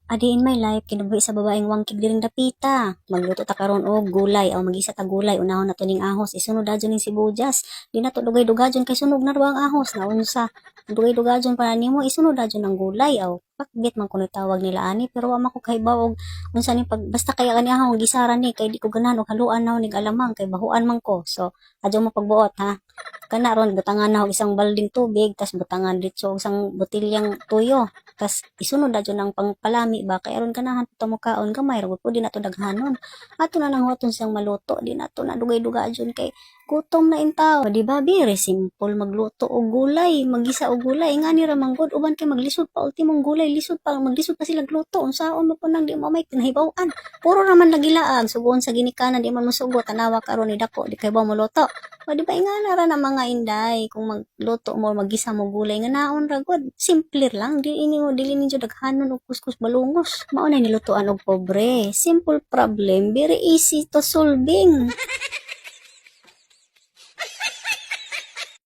Adi in my life, kinabuhi sa babaeng wangkig diring dapita. Magluto ta karon og gulay o magisa ta gulay unahon nato ning ahos. Isunod adyon ning sibuyas. Di na to dugay-dugajon kay sunog na raw ang ahos na unsa. Dugay-dugajon pa nimo isunod adyon ang gulay aw. Pakbit man kuno tawag nila ani pero wa man ko kahibaw og unsa ning pag basta kaya kani ahon gisaran ni kay di ko ganahan og haluan na ning alamang kay bahuan man ko. So adyo mo pagbuot ha. Kana ron butangan na og isang balding tubig tas butangan ditso og isang botilyang tuyo. Tas isunod na dyan ang pangpalami ba kay aron ganahan to mo kaon gamay ra po di nato daghanon ato na nang huwaton siyang maluto di nato na dugay-duga dyan kay gutom na intaw di ba very simple magluto og gulay magisa og gulay ngani ra manggod uban kay maglisod pa ultimong gulay lisod pa maglisod pa sila gluto unsaon mo po nang di mo may kinahibaw-an puro raman lagilaag sugon sa ginikanan di man mosugot tanawa karon ni dako di kay ba mo luto o di ba ingana ra na mga inday kung magluto mo magisa mo gulay nga naon ra gud simple lang di ini mo dili ninyo daghanon og kuskus balungos mao na nilutoan og pobre simple problem very easy to solving